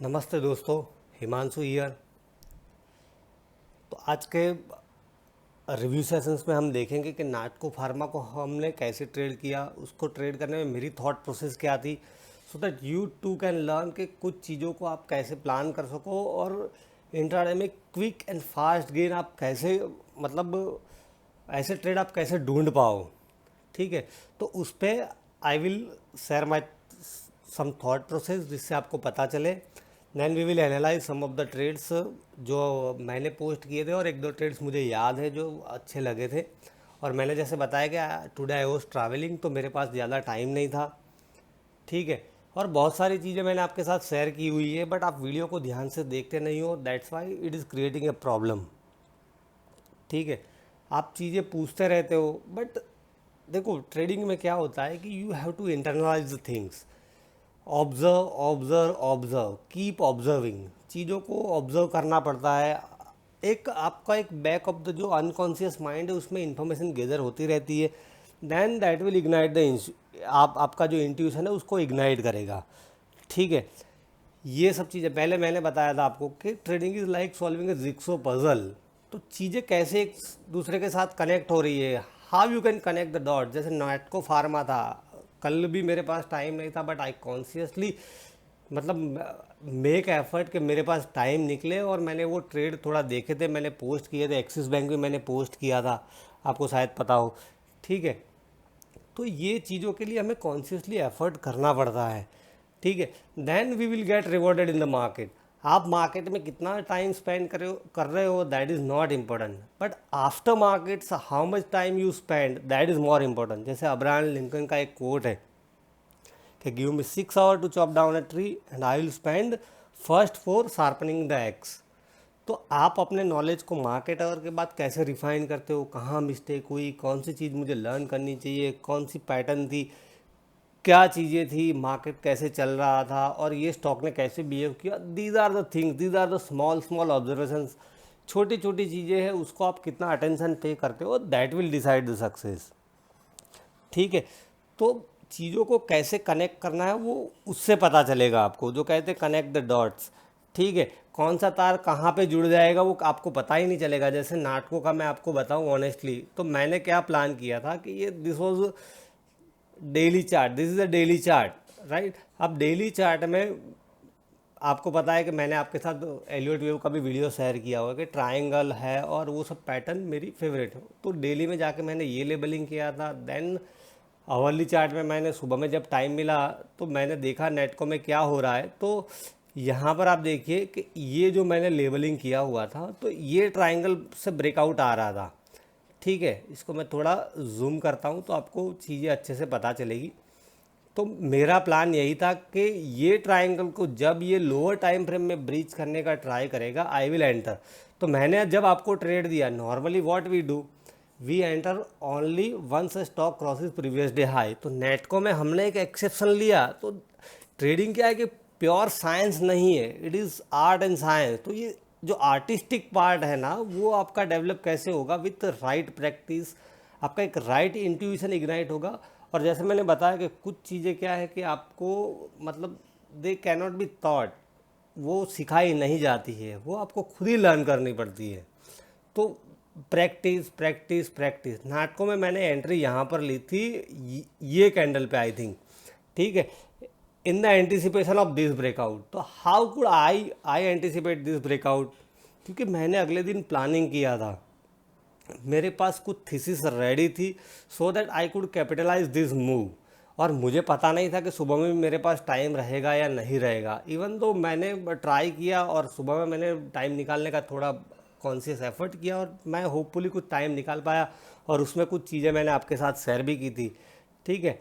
नमस्ते दोस्तों, हिमांशु हियर। तो आज के रिव्यू सेशंस में हम देखेंगे कि नाटको फार्मा को हमने कैसे ट्रेड किया, उसको ट्रेड करने में मेरी थॉट प्रोसेस क्या थी, so that you too can learn कि कुछ चीज़ों को आप कैसे प्लान कर सको और इंट्राडे में क्विक एंड फास्ट गेन आप कैसे, मतलब ऐसे ट्रेड आप कैसे ढूंढ पाओ। ठीक है, तो उस पर I will share my some thought process जिससे आपको पता चले। Then we will analyse some of the trades जो मैंने पोस्ट किए थे, और एक दो ट्रेड्स मुझे याद है जो अच्छे लगे थे। और मैंने जैसे बताया कि टुडे आई वॉज ट्रैवलिंग, तो मेरे पास ज़्यादा टाइम नहीं था। ठीक है, और बहुत सारी चीज़ें मैंने आपके साथ शेयर की हुई है, बट आप वीडियो को ध्यान से देखते नहीं हो, that's why it is creating a problem. ठीक है, आप चीज़ें पूछते रहते हो, बट देखो ट्रेडिंग में क्या होता है कि you have to internalise the things. Observe observe observe, keep observing, चीज़ों को ऑब्जर्व करना पड़ता है। एक आपका एक बैक ऑफ द जो अनकॉन्शियस माइंड है उसमें इंफॉर्मेशन गैदर होती रहती है। Then that will ignite the आपका जो इंट्यूशन है उसको इग्नाइट करेगा। ठीक है, ये सब चीज़ें पहले मैंने बताया था आपको कि trading is like solving A jigsaw puzzle. तो चीज़ें कैसे एक दूसरे के साथ कनेक्ट हो रही है, how you can connect the dot. जैसे नाटको फार्मा था, कल भी मेरे पास टाइम नहीं था, बट आई कॉन्शियसली, मतलब मेक एफर्ट कि मेरे पास टाइम निकले, और मैंने वो ट्रेड थोड़ा देखे थे, मैंने पोस्ट किए थे, एक्सिस बैंक में मैंने पोस्ट किया था, आपको शायद पता हो। ठीक है, तो ये चीज़ों के लिए हमें कॉन्शियसली एफर्ट करना पड़ता है। ठीक है, then we will get rewarded in the market. आप मार्केट में कितना टाइम स्पेंड कर रहे हो that is not important, but after markets how much time you spend that is more important. जैसे अब्राहम लिंकन का एक कोट है कि give me 6 hours to chop down a tree and I will spend first for sharpening the axe. तो आप अपने knowledge को market our के बाद कैसे रिफाइन करते हो, कहाँ मिस्टेक हुई, कौन सी चीज़ मुझे लर्न करनी चाहिए, कौन सी पैटर्न थी, क्या चीज़ें थी, मार्केट कैसे चल रहा था, और ये स्टॉक ने कैसे बिहेव किया। These are the things, these are the small small observations. छोटी छोटी चीज़ें हैं, उसको आप कितना अटेंशन पे करते हो that will decide the success. ठीक है, तो चीज़ों को कैसे कनेक्ट करना है वो उससे पता चलेगा आपको, जो कहते हैं कनेक्ट द डॉट्स। ठीक है, कौन सा तार कहाँ पे जुड़ जाएगा वो आपको पता ही नहीं चलेगा। जैसे नाटकों का मैं आपको बताऊं ऑनेस्टली, तो मैंने क्या प्लान किया था कि ये this was daily chart, this is a daily chart, right. अब डेली चार्ट में आपको पता है कि मैंने आपके साथ एलियट वेव का भी वीडियो शेयर किया हुआ कि ट्रायंगल है और वो सब पैटर्न मेरी फेवरेट है। तो डेली में जाके मैंने ये लेबलिंग किया था। देन आवरली चार्ट में मैंने सुबह में जब टाइम मिला तो मैंने देखा नेटको में क्या हो रहा है। तो यहाँ पर आप देखिए कि ये जो मैंने लेबलिंग किया हुआ था, तो ये ट्रायंगल से ब्रेकआउट आ रहा था। ठीक है, इसको मैं थोड़ा जूम करता हूँ तो आपको चीज़ें अच्छे से पता चलेगी। तो मेरा प्लान यही था कि ये ट्रायंगल को जब ये लोअर टाइम फ्रेम में ब्रीच करने का ट्राई करेगा आई विल एंटर। तो मैंने जब आपको ट्रेड दिया, normally what we do, we enter only once stock crosses previous day high. तो नेटको में हमने एक एक्सेप्शन लिया। तो ट्रेडिंग क्या है कि प्योर साइंस नहीं है, it is art and science. तो ये जो आर्टिस्टिक पार्ट है ना, वो आपका डेवलप कैसे होगा विथ राइट प्रैक्टिस, आपका एक राइट इंट्यूशन इग्नाइट होगा। और जैसे मैंने बताया कि कुछ चीज़ें क्या है कि आपको, मतलब दे कैनॉट बी थॉट, वो सिखाई नहीं जाती है, वो आपको खुद ही लर्न करनी पड़ती है। तो प्रैक्टिस प्रैक्टिस प्रैक्टिस। नाटकों में मैंने एंट्री यहाँ पर ली थी, ये कैंडल पे आई थिंक। ठीक है, in the anticipation of this breakout. तो how could I anticipate this breakout, क्योंकि मैंने अगले दिन प्लानिंग किया था, मेरे पास कुछ थीसिस रेडी थी, so that I could capitalise this move. और मुझे पता नहीं था कि सुबह में मेरे पास टाइम रहेगा या नहीं रहेगा। इवन तो मैंने ट्राई किया और सुबह में मैंने टाइम निकालने का थोड़ा कॉन्शियस एफर्ट किया, और मैं होपफुली कुछ टाइम निकाल पाया, और उसमें कुछ चीज़ें मैंने आपके साथ शेयर भी की थी। ठीक है,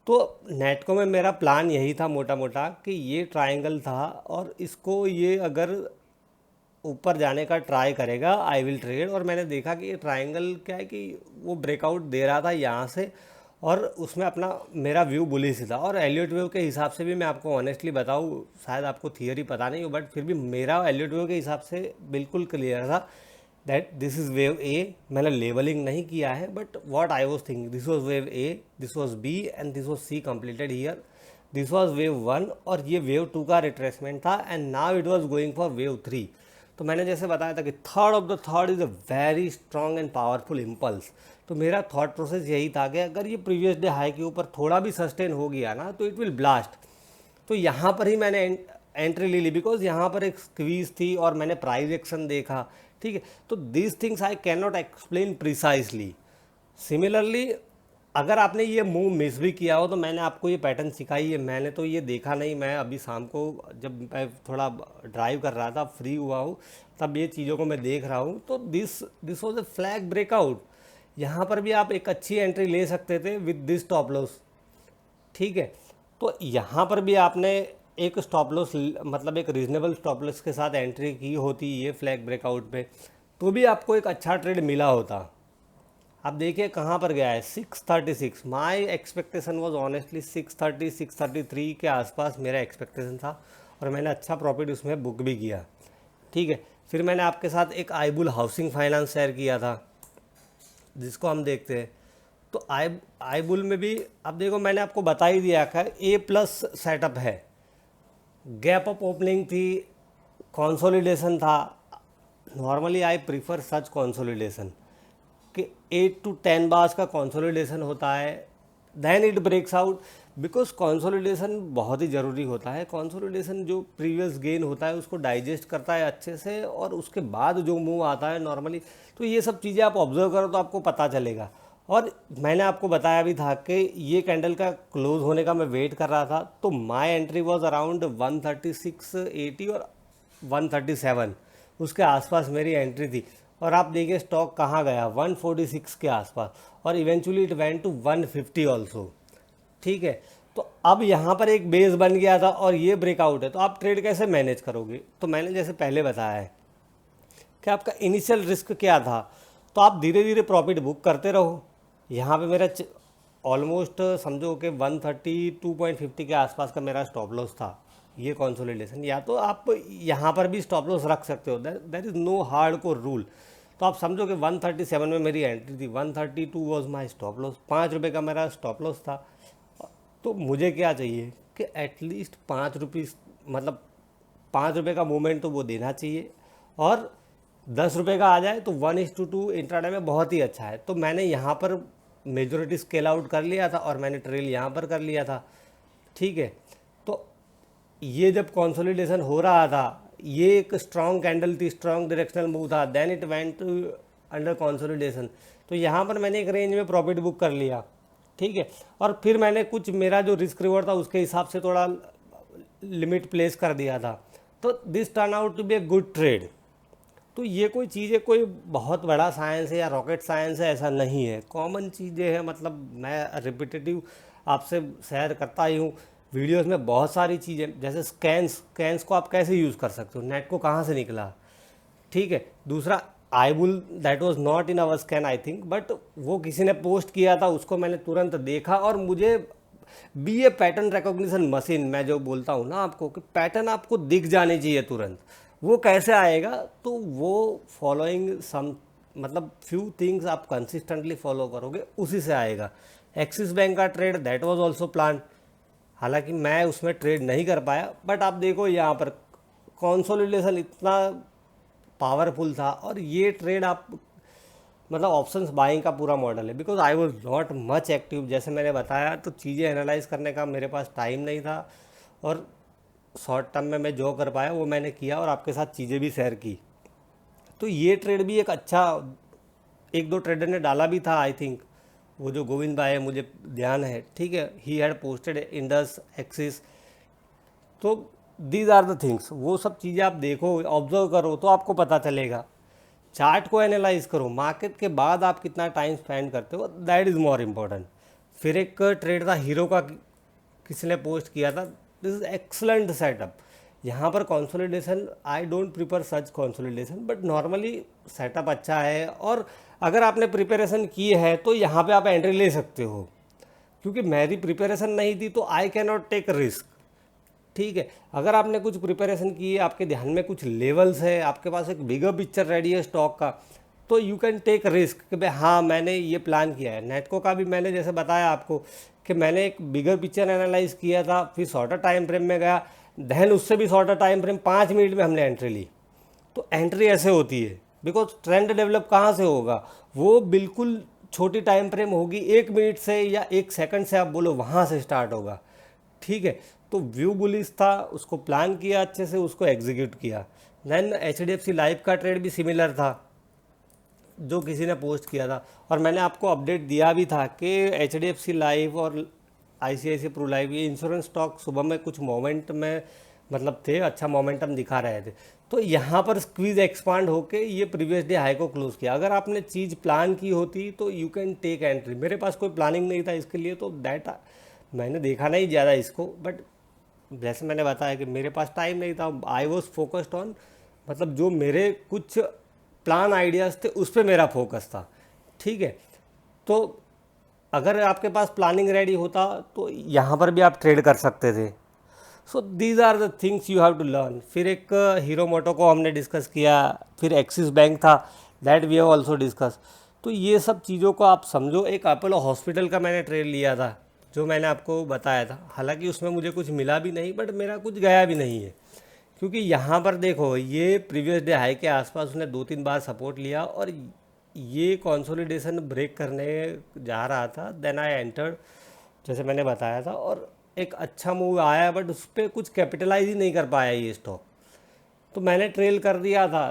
तो नेटको में मेरा प्लान यही था मोटा मोटा कि ये ट्रायंगल था, और इसको ये अगर ऊपर जाने का ट्राई करेगा आई विल ट्रेड। और मैंने देखा कि ये ट्रायंगल क्या है कि वो ब्रेकआउट दे रहा था यहाँ से, और उसमें अपना मेरा व्यू बुलिश था। और एलियट वेव के हिसाब से भी मैं आपको ऑनेस्टली बताऊँ, शायद आपको थियरी पता नहीं हो, बट फिर भी मेरा एलियट वेव के हिसाब से बिल्कुल क्लियर था that this is wave A. मैंने लेबलिंग नहीं किया है, but what I was thinking, this was wave A, this was B and this was C completed here. This was wave 1 और ये वेव 2 का रिट्रेसमेंट था and now it was going for wave 3। तो मैंने जैसे बताया था कि third of the third is a very strong and powerful impulse. तो मेरा थॉट प्रोसेस यही था कि अगर ये प्रीवियस डे हाई के ऊपर थोड़ा भी सस्टेन हो गया ना तो इट विल ब्लास्ट। तो यहाँ पर ही मैंने एंट्री ले ली बिकॉज यहाँ पर एक स्क्वीज थी और मैंने प्राइस एक्शन देखा। ठीक है, तो this things I can not explain precisely. Similarly अगर आपने ये मूव मिस भी किया हो तो मैंने आपको ये पैटर्न सिखाई है, मैंने तो ये देखा नहीं। मैं अभी शाम को जब मैं थोड़ा ड्राइव कर रहा था, फ्री हुआ हूँ, तब ये चीज़ों को मैं देख रहा हूँ। तो this was a flag breakout. यहाँ पर भी आप एक अच्छी एंट्री ले सकते थे विद दिस स्टॉप लॉस। ठीक है, तो यहाँ पर भी आपने एक स्टॉप लॉस मतलब एक रीजनेबल स्टॉप लॉस के साथ एंट्री की होती ये फ्लैग ब्रेकआउट पे, तो भी आपको एक अच्छा ट्रेड मिला होता। अब देखिए कहाँ पर गया है, 636। माई एक्सपेक्टेशन वॉज ऑनेस्टली 630 633 के आसपास मेरा एक्सपेक्टेशन था और मैंने अच्छा प्रॉफिट उसमें बुक भी किया। ठीक है, फिर मैंने आपके साथ एक आईबुल हाउसिंग फाइनेंस शेयर किया था जिसको हम देखते हैं। तो आईबुल में भी अब देखो मैंने आपको बता ही दिया था A+ सेटअप है, गैप अप ओपनिंग थी, कंसोलिडेशन था। Normally I prefer such consolidation कि 8 to 10 बार्स का कंसोलिडेशन होता है, then it breaks out. Because consolidation बहुत ही ज़रूरी होता है। कंसोलिडेशन जो प्रीवियस गेन होता है उसको डाइजेस्ट करता है अच्छे से और उसके बाद जो मूव आता है नॉर्मली, तो ये सब चीज़ें आप ऑब्जर्व करो तो आपको पता चलेगा। और मैंने आपको बताया भी था कि ये कैंडल का क्लोज होने का मैं वेट कर रहा था, तो माई एंट्री वॉज अराउंड 136.80 और 137 उसके आसपास मेरी एंट्री थी। और आप देखिए स्टॉक कहाँ गया, 146 के आसपास, और eventually it went to 150 also. ठीक है, तो अब यहाँ पर एक बेस बन गया था और ये ब्रेकआउट है, तो आप ट्रेड कैसे मैनेज करोगे। तो मैंने जैसे पहले बताया है कि आपका इनिशियल रिस्क क्या था, तो आप धीरे धीरे प्रॉफिट बुक करते रहो। यहाँ पे मेरा ऑलमोस्ट समझो कि 132.50 के आसपास का मेरा स्टॉप लॉस था। ये कंसोलिडेशन, या तो आप यहाँ पर भी स्टॉप लॉस रख सकते हो, there is no hard core rule. तो आप समझो कि 137 में मेरी एंट्री थी, 132 वॉज माई स्टॉप लॉस, ₹5 का मेरा स्टॉप लॉस था। तो मुझे क्या चाहिए कि एटलीस्ट ₹5, मतलब ₹5 का मूवमेंट तो वो देना चाहिए, और ₹10 का आ जाए तो 1:2 इंट्राडे में बहुत ही अच्छा है। तो मैंने यहाँ पर मेजोरिटी स्केल आउट कर लिया था और मैंने ट्रेल यहाँ पर कर लिया था। ठीक है, तो ये जब कंसोलिडेशन हो रहा था, ये एक स्ट्रॉन्ग कैंडल थी, स्ट्रॉन्ग डायरेक्शनल मूव था, then it went under consolidation. तो यहाँ पर मैंने एक रेंज में प्रॉफिट बुक कर लिया। ठीक है, और फिर मैंने कुछ मेरा जो रिस्क रिवॉर्ड था उसके हिसाब से थोड़ा लिमिट प्लेस कर दिया था। तो this turn out to be a good trade. तो ये कोई चीज़ें कोई बहुत बड़ा साइंस है या रॉकेट साइंस है, ऐसा नहीं है, कॉमन चीज़ें हैं। मतलब मैं रिपीटेटिव आपसे शेयर करता ही हूँ वीडियोस में बहुत सारी चीज़ें, जैसे स्कैंस को आप कैसे यूज़ कर सकते हो, नेट को कहाँ से निकला। ठीक है, दूसरा IBull that was not in our scan I think, but वो किसी ने पोस्ट किया था, उसको मैंने तुरंत देखा और मुझे बी ए पैटर्न रिकॉग्निशन मशीन, मैं जो बोलता हूँ ना आपको कि पैटर्न आपको दिख जाने चाहिए तुरंत। वो कैसे आएगा, तो वो फॉलोइंग सम मतलब फ्यू थिंग्स आप कंसिस्टेंटली फॉलो करोगे, उसी से आएगा। एक्सिस बैंक का trade that was also plan, हालांकि मैं उसमें ट्रेड नहीं कर पाया, बट आप देखो यहाँ पर कंसोलिडेशन इतना पावरफुल था और ये ट्रेड आप मतलब ऑप्शंस बाइंग का पूरा मॉडल है। Because I was not much active, जैसे मैंने बताया, तो चीज़ें एनालाइज करने का मेरे पास टाइम नहीं था और शॉर्ट टर्म में मैं जो कर पाया वो मैंने किया और आपके साथ चीज़ें भी शेयर की। तो ये ट्रेड भी एक अच्छा, एक दो ट्रेडर ने डाला भी था आई थिंक, वो जो गोविंद भाई है मुझे ध्यान है। ठीक है, he had posted Indus axis. तो दीज आर द थिंग्स, वो सब चीज़ें आप देखो, ऑब्जर्व करो तो आपको पता चलेगा। चार्ट को एनालाइज करो, मार्केट के बाद आप कितना टाइम स्पेंड करते हो, दैट इज़ मोर इम्पोर्टेंट। फिर एक ट्रेड था हीरो का, किसी ने पोस्ट किया था, दिस इज एक्सलेंट सेटअप। यहाँ पर consolidation, I don't prefer such consolidation, but normally setup अच्छा है और अगर आपने प्रिपरेशन की है तो यहाँ पे आप एंट्री ले सकते हो। क्योंकि मेरी प्रिपरेशन नहीं थी तो I can not take risk. ठीक है, अगर आपने कुछ प्रिपरेशन की है, आपके ध्यान में कुछ लेवल्स है, आपके पास एक बिगर पिक्चर रेडी है स्टॉक का, तो यू कैन टेक रिस्क कि भाई हाँ मैंने ये प्लान किया है। नेटको का भी मैंने जैसे बताया आपको कि मैंने एक बिगर पिक्चर एनालाइज किया था, फिर शॉर्टर टाइम फ्रेम में गया, देन उससे भी शॉर्टर टाइम फ्रेम 5 मिनट में हमने एंट्री ली। तो एंट्री ऐसे होती है, बिकॉज ट्रेंड डेवलप कहाँ से होगा, वो बिल्कुल छोटी टाइम फ्रेम होगी, 1 मिनट से या 1 सेकंड से आप बोलो वहाँ से स्टार्ट होगा। ठीक है, तो व्यू बुलिश था, उसको प्लान किया अच्छे से, उसको एग्जीक्यूट किया। देन HDFC लाइफ का ट्रेड भी सिमिलर था जो किसी ने पोस्ट किया था, और मैंने आपको अपडेट दिया भी था कि HDFC लाइफ और ICICI प्रू लाइफ ये इंश्योरेंस स्टॉक सुबह में कुछ मोमेंट में मतलब थे, अच्छा मोमेंटम दिखा रहे थे। तो यहाँ पर स्क्वीज एक्सपांड होके ये प्रीवियस डे हाई को क्लोज किया। अगर आपने चीज़ प्लान की होती तो यू कैन टेक एंट्री। मेरे पास कोई प्लानिंग नहीं था इसके लिए, तो दैट मैंने देखा नहीं ज़्यादा इसको, बट जैसे मैंने बताया कि मेरे पास टाइम नहीं था, आई वॉज फोकस्ड ऑन, मतलब जो मेरे कुछ प्लान आइडियाज़ थे उस पर मेरा फोकस था। ठीक है, तो अगर आपके पास प्लानिंग रेडी होता तो यहाँ पर भी आप ट्रेड कर सकते थे। So these are the things you have to learn. फिर एक हीरो मोटो को हमने डिस्कस किया, फिर एक्सिस बैंक था, that we have also discuss. तो ये सब चीज़ों को आप समझो। एक अपोलो हॉस्पिटल का मैंने ट्रेड लिया था जो मैंने आपको बताया था, हालांकि उसमें मुझे कुछ मिला भी नहीं, बट मेरा कुछ गया भी नहीं है, क्योंकि यहाँ पर देखो ये प्रीवियस डे हाई के आसपास उसने 2-3 बार सपोर्ट लिया और ये कंसोलिडेशन ब्रेक करने जा रहा था। देन आई एंटर्ड, जैसे मैंने बताया था, और एक अच्छा मूव आया, बट उस पर कुछ कैपिटलाइज ही नहीं कर पाया ये स्टॉक, तो मैंने ट्रेल कर दिया था।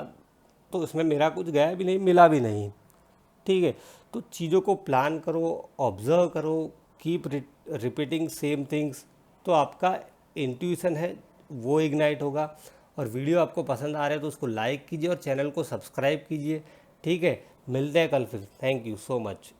तो उसमें मेरा कुछ गया भी नहीं, मिला भी नहीं। ठीक है, तो चीज़ों को प्लान करो, ऑब्जर्व करो, कीप रिपीटिंग सेम थिंग्स, तो आपका इंट्यूशन है वो इग्नाइट होगा। और वीडियो आपको पसंद आ रहा है तो उसको लाइक कीजिए और चैनल को सब्सक्राइब कीजिए। ठीक है, मिलते हैं कल फिर। Thank you so much.